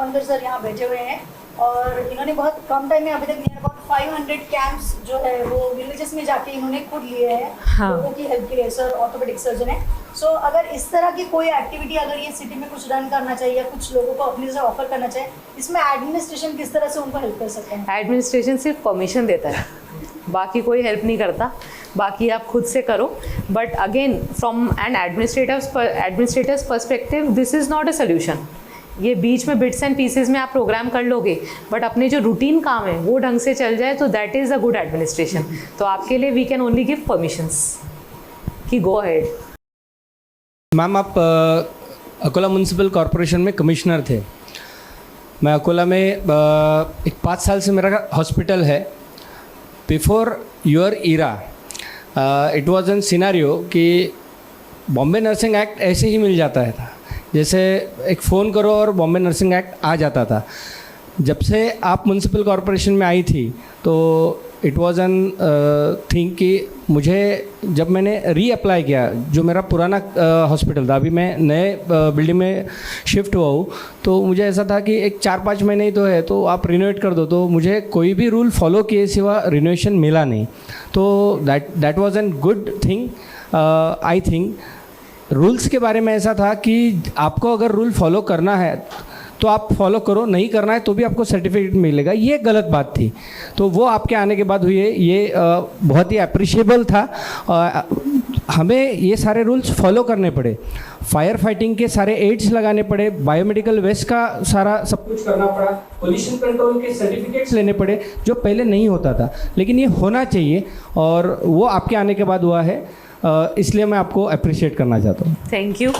Jamnagar sir यहाँ बैठे हुए हैं और इन्होंने बहुत कम टाइम में अभी तक नियर अबाउट 500 कैंप्स जो है वो विलेजेस में जाके इन्होंने खुद लिए हैं। हाँ। लोगों की हेल्प के लिए। सर ऑर्थोपेडिक सर्जन है। सो अगर इस तरह की कोई एक्टिविटी अगर ये सिटी में कुछ रन करना चाहिए या कुछ लोगों को अपनी से ऑफर करना चाहिए, इसमें एडमिनिस्ट्रेशन किस तरह से उनको हेल्प कर सकते हैं? एडमिनिस्ट्रेशन सिर्फ परमिशन देता है, बाकी कोई हेल्प नहीं करता, बाकी आप खुद से करो। But again from an administrator's perspective this is not a solution. ये बीच में बिट्स एंड पीसेस में आप प्रोग्राम कर लोगे, बट अपने जो रूटीन काम है वो ढंग से चल जाए तो that is a good administration. तो आपके लिए we can only give permissions कि गो अहेड। मैम आप अकोला म्यूनसिपल कॉरपोरेशन में कमिश्नर थे। मैं अकोला में एक 5 साल से मेरा हॉस्पिटल है। Before your era it was an scenario कि बॉम्बे नर्सिंग एक्ट ऐसे ही मिल जाता है था, जैसे एक फ़ोन करो और बॉम्बे नर्सिंग एक्ट आ जाता था। जब से आप म्यूनसिपल कॉरपोरेशन में आई थी तो इट वाज एन थिंग कि मुझे जब मैंने रीअप्लाई किया, जो मेरा पुराना हॉस्पिटल था, अभी मैं नए बिल्डिंग में शिफ्ट हुआ हूँ, तो मुझे ऐसा था कि एक 4-5 महीने ही तो है तो आप रिनोवेट कर दो। तो मुझे कोई भी रूल फॉलो किए सिवा रिनोवेशन मिला नहीं। तो that was an good thing. I think rules के बारे में ऐसा था कि आपको अगर रूल फॉलो करना है तो आप फॉलो करो, नहीं करना है तो भी आपको सर्टिफिकेट मिलेगा। ये गलत बात थी। तो वो आपके आने के बाद हुई है, ये बहुत ही अप्रिशिएबल था। हमें ये सारे रूल्स फॉलो करने पड़े, फायर फाइटिंग के सारे एड्स लगाने पड़े, बायोमेडिकल वेस्ट का सारा सब कुछ करना पड़ा, पोल्यूशन कंट्रोल के सर्टिफिकेट्स लेने पड़े, जो पहले नहीं होता था। लेकिन ये होना चाहिए और वो आपके आने के बाद हुआ है, इसलिए मैं आपको अप्रिशिएट करना चाहता हूँ। Thank you.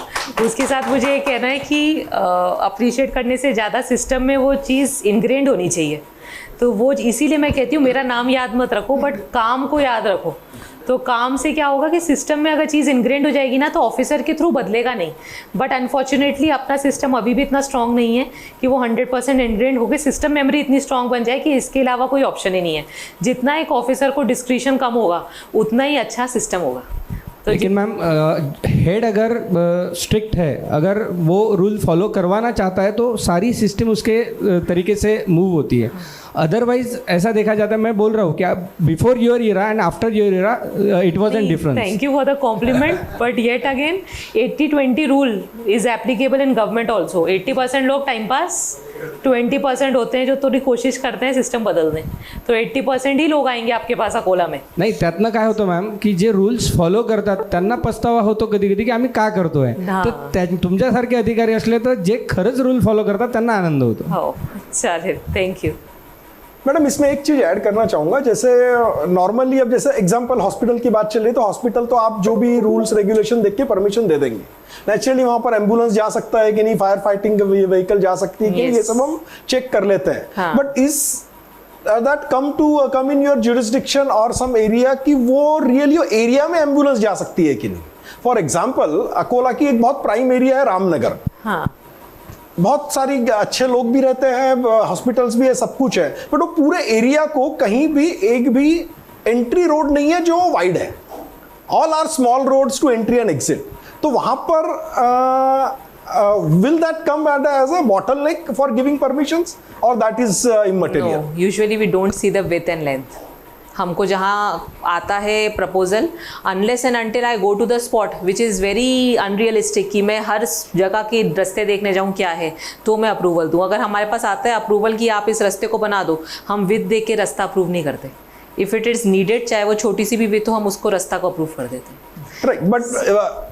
उसके साथ मुझे ये कहना है कि अप्रिशिएट करने से ज़्यादा सिस्टम में वो चीज़ इनग्रेंड होनी चाहिए। तो वो इसीलिए मैं कहती हूँ मेरा नाम याद मत रखो, बट काम को याद रखो। तो काम से क्या होगा कि सिस्टम में अगर चीज़ इनग्रेंड हो जाएगी ना तो ऑफिसर के थ्रू बदलेगा नहीं। बट अनफॉर्चुनेटली अपना सिस्टम अभी भी इतना स्ट्रांग नहीं है कि वो 100% इनग्रेंड होकर सिस्टम मेमोरी इतनी स्ट्रांग बन जाए कि इसके अलावा कोई ऑप्शन ही नहीं है। जितना एक ऑफिसर को डिस्क्रिशन कम होगा उतना ही अच्छा सिस्टम होगा। तो लेकिन मैम हेड अगर स्ट्रिक्ट है, अगर वो रूल फॉलो करवाना चाहता है तो सारी सिस्टम उसके तरीके से मूव होती है। अदरवाइज ऐसा देखा जाता है, मैं बोल रहा हूँ क्या before your era and after your era it was an difference. Thank you for the compliment, but yet again 80-20 rule is applicable in government also. 80% लोग टाइम पास, 20% होते हैं जो थोड़ी कोशिश करते हैं सिस्टम बदल दें। तो 80% ही लोग आएंगे आपके पास अकोला में। नाही, त्यातनं काय होतं मॅम की जे रूल्स फॉलो करतात त्यांना पस्तावा होतो कधी कधी की आम्ही का करतोय। तर तुमच्यासारखे अधिकारी असले तर जे खरंच रूल फॉलो करतात त्यांना आनंद होतो। हो चालेल, थैंक यू। मैडम इसमें एक चीज़ ऐड करना चाहूँगा, जैसे नॉर्मली अब जैसे एग्जांपल हॉस्पिटल की बात चल रही है तो हॉस्पिटल तो आप जो भी रूल्स रेगुलेशन देख के परमिशन दे देंगे। नेचुरली वहाँ पर एम्बुलेंस जा सकता है कि नहीं, फायर फाइटिंग व्हीकल जा सकती है कि नहीं, ये सब हम चेक कर लेते हैं। बट इस that come in your jurisdiction और सम एरिया कि वो रियली एरिया में एम्बुलेंस जा सकती है कि नहीं। फॉर एग्जाम्पल अकोला की एक बहुत प्राइम एरिया है रामनगर। हाँ, बहुत सारी अच्छे लोग भी रहते हैं, हॉस्पिटल्स भी है, सब कुछ है, बट वो पूरे एरिया को कहीं भी एक भी एंट्री रोड नहीं है जो वाइड है। All are small roads to entry and exit. तो वहां पर will that come as a bottleneck for giving permissions और that is immaterial? Usually we don't see the width and length. हमको जहाँ आता है proposal, unless and until I go to the spot which is very unrealistic कि मैं हर जगह के रास्ते देखने जाऊँ क्या है तो मैं अप्रूवल दूँ। अगर हमारे पास आता है अप्रूवल कि आप इस रास्ते को बना दो, हम विथ देख के रास्ता अप्रूव नहीं करते। इफ़ इट इज़ नीडेड, चाहे वो छोटी सी भी विथ हो, हम उसको रास्ता को अप्रूव कर देते हैं। Right, but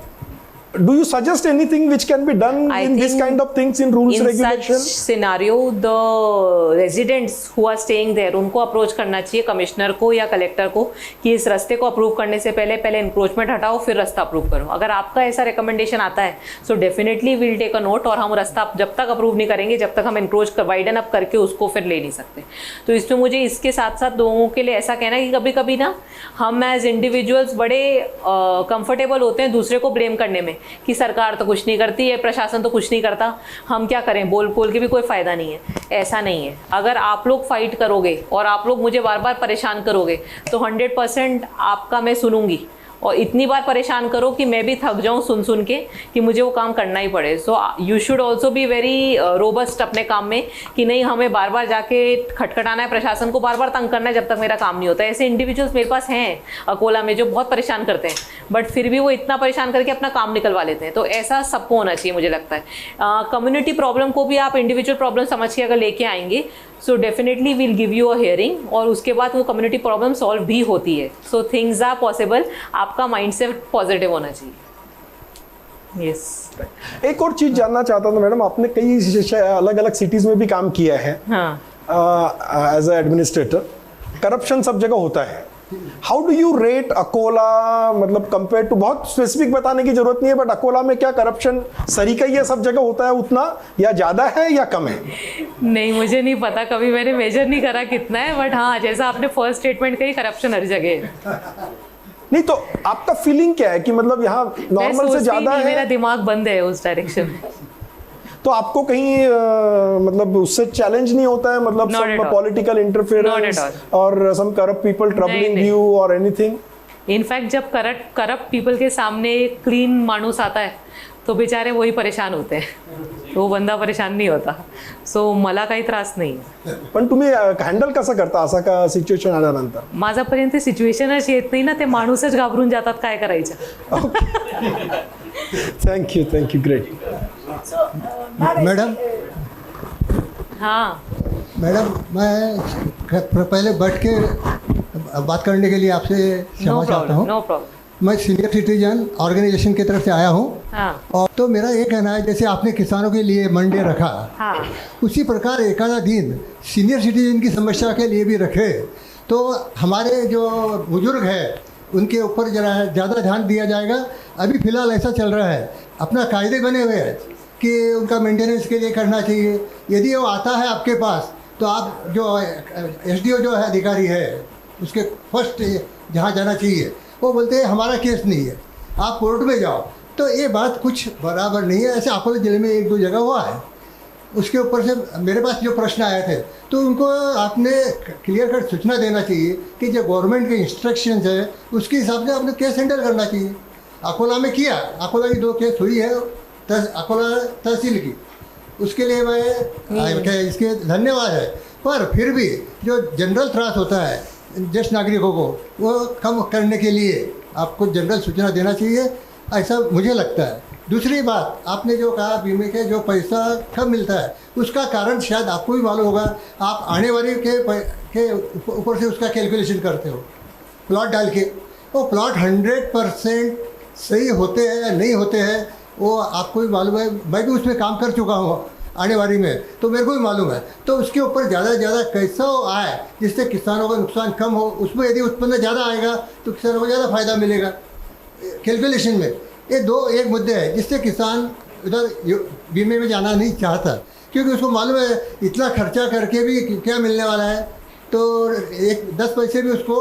do you suggest anything which can be done in this kind of things in rules regulation? In such scenario, the residents who are staying there, उनको अप्रोच करना चाहिए कमिश्नर को या कलेक्टर को कि इस रास्ते को अप्रूव करने से पहले इंक्रोचमेंट हटाओ फिर रास्ता अप्रूव करो। अगर आपका ऐसा रिकमेंडेशन आता है so definitely will take a note, और हम रास्ता जब तक अप्रूव नहीं करेंगे जब तक हम इंक्रोच वाइडन अप करके उसको फिर ले नहीं सकते। तो इसमें मुझे इसके साथ साथ लोगों के लिए ऐसा कहना है कि कभी कभी ना हम एज इंडिविजुअल्स बड़े कंफर्टेबल होते हैं दूसरे को ब्लेम करने में कि सरकार तो कुछ नहीं करती है, प्रशासन तो कुछ नहीं करता, हम क्या करें, बोल बोल के भी कोई फ़ायदा नहीं है। ऐसा नहीं है। अगर आप लोग फाइट करोगे और आप लोग मुझे बार बार परेशान करोगे तो 100% आपका मैं सुनूंगी और इतनी बार परेशान करो कि मैं भी थक जाऊं सुन सुन के कि मुझे वो काम करना ही पड़े। So you should also be very robust अपने काम में कि नहीं हमें बार बार जाके खटखटाना है, प्रशासन को बार बार तंग करना है जब तक मेरा काम नहीं होता। ऐसे इंडिविजुअल्स मेरे पास हैं अकोला में जो बहुत परेशान करते हैं, बट फिर भी वो इतना परेशान करके अपना काम निकलवा लेते हैं। तो ऐसा सबको होना चाहिए मुझे लगता है। कम्युनिटी प्रॉब्लम को भी आप इंडिविजुअल प्रॉब्लम समझ के अगर लेके आएंगे सो definitely will give you a hearing और उसके बाद वो कम्युनिटी प्रॉब्लम सॉल्व भी होती है। सो थिंग्स आर पॉसिबल, आपका माइंडसेट पॉजिटिव होना चाहिए। यस एक और चीज जानना चाहता था मैडम, आपने कई अलग अलग सिटीज में भी काम किया है एज ए एडमिनिस्ट्रेटर। करप्शन सब जगह होता है। How do you rate Akola, मतलब कंपेयर टू, बहुत स्पेसिफिक बताने की जरूरत नहीं है, बट अकोला में क्या करप्शन सरीका ही है, सब जगह होता है उतना, या ज्यादा है या कम है? नहीं, मुझे नहीं पता, कभी मैंने मेजर नहीं करा कितना है, बट हाँ जैसा आपने फर्स्ट स्टेटमेंट कही, करप्शन हर जगह है। नहीं तो आपका फीलिंग क्या है कि मतलब यहाँ नॉर्मल से ज्यादा है? मेरा दिमाग बंद है उस डायरेक्शन में। तो आपको कहीं मतलब उससे चैलेंज नहीं होता है, मतलब सम पॉलिटिकल इंटरफेरेंस और सम करप्ट पीपल ट्रबलिंग यू और एनीथिंग? इनफैक्ट जब करप्ट पीपल के सामने एक क्लीन माणूस आता है तो बेचारे वही परेशान होते हैं, तो वो बंदा परेशान नहीं होता। सो मला काही त्रास नाही। पण तुम्ही हँडल कसं करता असा का सिच्युएशन आल्यानंतर? माझ्यापर्यंत सिच्युएशनच येत नाही ना, ते माणूसच घाबरून जातात, काय करायचं। Thank you great. मैडम हाँ मैडम, मैं पहले बैठ के बात करने के लिए आपसे क्षमा चाहता हूँ। No problem. मैं सीनियर सिटीजन ऑर्गेनाइजेशन की तरफ से आया हूँ। हाँ और तो मेरा ये कहना है, जैसे आपने किसानों के लिए मंडे रखा, हाँ उसी प्रकार एक आधा दिन सीनियर सिटीजन की समस्या के लिए भी रखे तो हमारे जो बुजुर्ग हैं उनके ऊपर जरा ज़्यादा ध्यान दिया जाएगा। अभी फ़िलहाल ऐसा चल रहा है, अपना कायदे बने हुए हैं कि उनका मेंटेनेंस के लिए करना चाहिए। यदि वो आता है आपके पास तो आप जो एसडीओ जो है अधिकारी है उसके फर्स्ट जहाँ जाना चाहिए, वो बोलते हैं हमारा केस नहीं है, आप कोर्ट में जाओ। तो ये बात कुछ बराबर नहीं है। ऐसे अकोला ज़िले में एक दो जगह हुआ है। उसके ऊपर से मेरे पास जो प्रश्न आए थे तो उनको आपने क्लियर कट सूचना देना चाहिए कि जो गवर्नमेंट के इंस्ट्रक्शंस है उसके हिसाब से आपने केस हैंडल करना चाहिए। अकोला में किया, अकोला की 2 केस हुई है अकोला तहसील की, उसके लिए मैं इसके धन्यवाद है। पर फिर भी जो जनरल त्रास होता है ज्येष्ठ नागरिकों को, वो कम करने के लिए आपको जनरल सूचना देना चाहिए, ऐसा मुझे लगता है। दूसरी बात, आपने जो कहा बीमे के जो पैसा कब मिलता है उसका कारण शायद आपको भी मालूम होगा। आप आने वाले के ऊपर से उसका कैलकुलेशन करते हो प्लॉट डाल के। वो प्लॉट 100% सही होते हैं या नहीं होते हैं वो आपको भी मालूम है। मैं भी उसमें काम कर चुका हूँ आने वाली में, तो मेरे को भी मालूम है। तो उसके ऊपर ज़्यादा से ज़्यादा कैसा आए जिससे किसानों का नुकसान कम हो, उसमें यदि उत्पन्न ज़्यादा आएगा तो किसानों को ज़्यादा फायदा मिलेगा कैलकुलेशन में। ये एक मुद्दे हैं जिससे किसान उधर बीमे में जाना नहीं चाहता, क्योंकि उसको मालूम है इतना खर्चा करके भी क्या मिलने वाला है, तो 10 पैसे भी उसको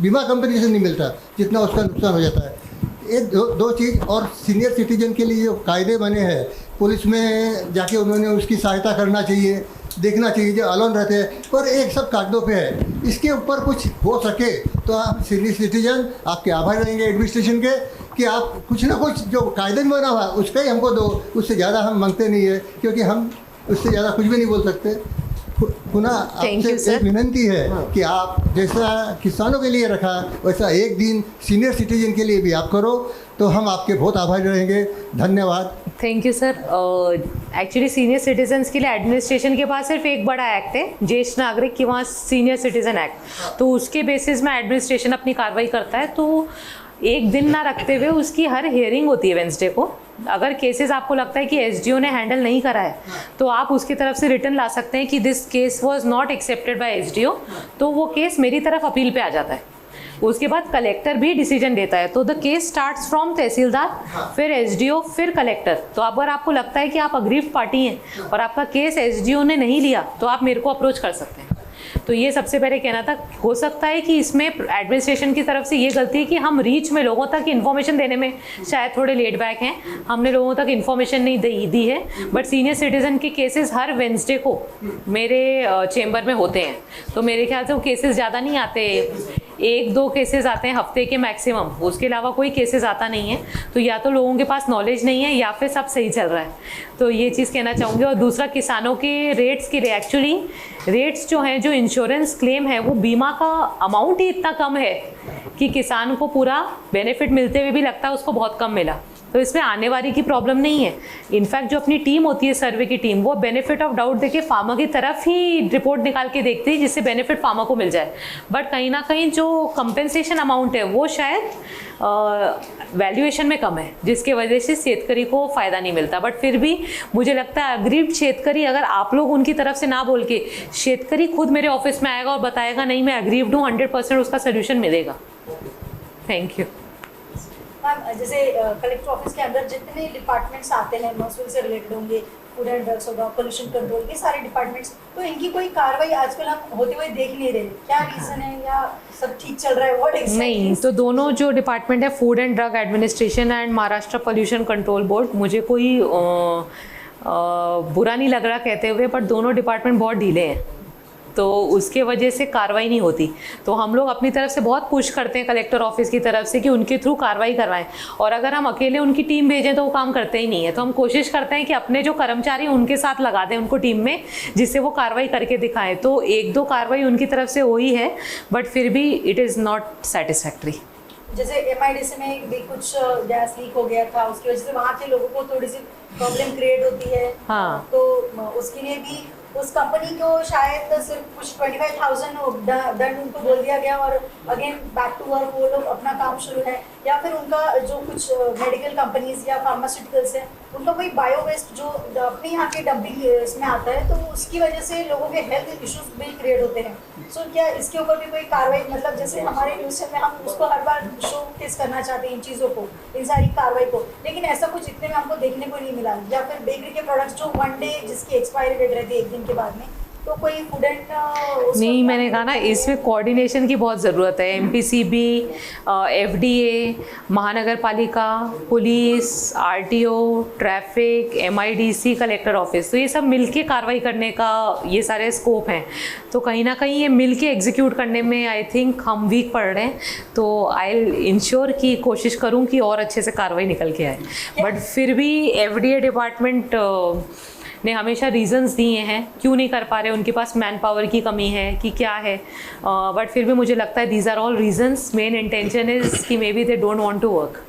बीमा कंपनी से नहीं मिलता जितना उसका नुकसान हो जाता है। ये दो चीज़। और सीनियर सिटीजन के लिए जो कायदे बने हैं, पुलिस में जाके उन्होंने उसकी सहायता करना चाहिए, देखना चाहिए जो अलोन रहते हैं, पर एक सब कागजों पे है। इसके ऊपर कुछ हो सके तो आप सीनियर सिटीजन आपके आभार रहेंगे एडमिनिस्ट्रेशन के कि आप कुछ ना कुछ जो कायदे में बना हुआ उसका ही हमको दो। उससे ज़्यादा हम मांगते नहीं है, क्योंकि हम उससे ज़्यादा कुछ भी नहीं बोल सकते। पुनः आपसे एक विनंती है कि आप जैसा किसानों के लिए रखा वैसा एक दिन सीनियर सिटीजन के लिए भी आप करो, तो हम आपके बहुत आभारी रहेंगे। धन्यवाद। Thank you sir. Actually senior citizens के लिए एडमिनिस्ट्रेशन के पास सिर्फ एक बड़ा एक्ट है, ज्येष्ठ नागरिक की वहाँ सीनियर सिटीजन एक्ट, तो उसके बेसिस में एडमिनिस्ट्रेशन अपनी कार्रवाई करता है। तो एक दिन ना रखते हुए उसकी हर हियरिंग होती है वेंसडे को। अगर केसेस आपको लगता है कि एसडीओ ने हैंडल नहीं करा है तो आप उसकी तरफ से रिटर्न ला सकते हैं कि this case was not accepted by SDO, तो वो केस मेरी तरफ अपील पे आ जाता है। उसके बाद कलेक्टर भी डिसीजन देता है, तो द केस स्टार्ट्स फ्रॉम तहसीलदार, फिर एसडीओ, फिर कलेक्टर। तो अगर आपको लगता है कि आप अग्रीव पार्टी हैं और आपका केस एसडीओ ने नहीं लिया तो आप मेरे को अप्रोच कर सकते हैं। तो ये सबसे पहले कहना था। हो सकता है कि इसमें एडमिनिस्ट्रेशन की तरफ से ये गलती है कि हम रीच में लोगों तक इन्फॉर्मेशन देने में शायद थोड़े लेट बैक हैं, हमने लोगों तक इन्फॉर्मेशन नहीं दी है। बट सीनियर सिटीजन के केसेस हर वेंसडे को मेरे चेंबर में होते हैं, तो मेरे ख्याल से वो केसेस ज़्यादा नहीं आते। एक दो केसेस आते हैं हफ्ते के मैक्सिमम, उसके अलावा कोई केसेस आता नहीं है। तो या तो लोगों के पास नॉलेज नहीं है या फिर सब सही चल रहा है, तो ये चीज़ कहना चाहूँगी। और दूसरा, किसानों के रेट्स के लिए एक्चुअली रेट्स जो हैं, जो इंश्योरेंस क्लेम है, वो बीमा का अमाउंट ही इतना कम है कि किसान को पूरा बेनिफिट मिलते हुए भी लगता है उसको बहुत कम मिला। तो इसमें आने वाली की प्रॉब्लम नहीं है। इनफैक्ट जो अपनी टीम होती है, सर्वे की टीम, वो बेनिफिट ऑफ डाउट देके फार्मर की तरफ ही रिपोर्ट निकाल के देखती है जिससे बेनिफिट फार्मर को मिल जाए। बट कहीं ना कहीं जो कंपेंसेशन अमाउंट है वो शायद वैल्यूएशन में कम है, जिसके वजह से शेतकरी को फ़ायदा नहीं मिलता। बट फिर भी मुझे लगता है अग्रीव्ड शेतकरी, अगर आप लोग उनकी तरफ से ना बोल के, शेतकरी खुद मेरे ऑफिस में आएगा और बताएगा नहीं मैं अग्रीव्ड हूँ, 100% उसका सोल्यूशन मिलेगा। Thank you. मैम, जैसे कलेक्टर ऑफिस के अंदर जितने डिपार्टमेंट्स आते हैं, महसूल से रिलेटेड होंगे, फूड एंड ड्रग्स होगा, पोल्यूशन कंट्रोल, ये सारे डिपार्टमेंट्स, तो इनकी कोई कार्रवाई आजकल हम होते हुए देख नहीं रहे, क्या रीजन है या सब ठीक चल रहा है? What exactly? नहीं, तो दोनों जो डिपार्टमेंट है, food and drug administration and Maharashtra pollution control board, मुझे कोई बुरा नहीं लग रहा कहते हुए, बट दोनों डिपार्टमेंट बहुत ढीले हैं, तो उसके वजह से कार्रवाई नहीं होती। तो हम लोग अपनी तरफ से बहुत पुश करते हैं कलेक्टर ऑफिस की तरफ से कि उनके थ्रू कार्रवाई करवाएं, और अगर हम अकेले उनकी टीम भेजें तो वो काम करते ही नहीं है। तो हम कोशिश करते हैं कि अपने जो कर्मचारी उनके साथ लगा दें उनको टीम में, जिससे वो कार्रवाई करके दिखाएं। तो एक दो कार्रवाई उनकी तरफ से हुई है, बट फिर भी इट इज़ नॉट सेटिस्फैक्ट्री। जैसे MIDC में भी कुछ गैस लीक हो गया था, उसकी वजह से वहाँ के लोगों को थोड़ी सी प्रॉब्लम क्रिएट होती है। हाँ। तो उसके लिए भी उस कंपनी को शायद सिर्फ कुछ 25,000 दंड उनको बोल दिया गया, और अगेन बैक टू वर्क वो लोग अपना काम शुरू है। या फिर उनका जो कुछ मेडिकल कंपनीज या फार्मास्यूटिकल्स है, उनका कोई बायो वेस्ट जो अपने यहाँ के डंपिंग इसमें आता है, तो उसकी वजह से लोगों के हेल्थ इश्यूज भी क्रिएट होते हैं। सो क्या इसके ऊपर भी कोई कार्रवाई, मतलब जैसे हमारे न्यूज़ चैनल में हम उसको हर बार शो केस करना चाहते हैं इन चीज़ों को, इन सारी कार्रवाई को, लेकिन ऐसा कुछ इतने में हमको देखने को नहीं मिला। या फिर बेकरी के प्रोडक्ट्स जो 1 डे जिसकी एक्सपायरी डेट रहती है 1 दिन के बाद में, तो कोई फूड एंड नहीं, मैंने कहा ना, इसमें कोऑर्डिनेशन की बहुत ज़रूरत है। MPCB, FDA, महानगर पालिका, police, RTO, traffic, MIDC, collector office, तो ये सब मिलके कार्रवाई करने का ये सारे स्कोप हैं। तो कहीं ना कहीं ये मिलके एग्जीक्यूट करने में आई थिंक हम वीक पड़ रहे हैं। तो आई विल इंश्योर की कोशिश करूँ कि और अच्छे से कार्रवाई निकल के आए। बट फिर भी FDA डिपार्टमेंट ने हमेशा रीजंस दिए हैं क्यों नहीं कर पा रहे, उनके पास मैन पावर की कमी है कि क्या है, बट फिर भी मुझे लगता है these are all reasons. Main intention is कि maybe they don't want to work.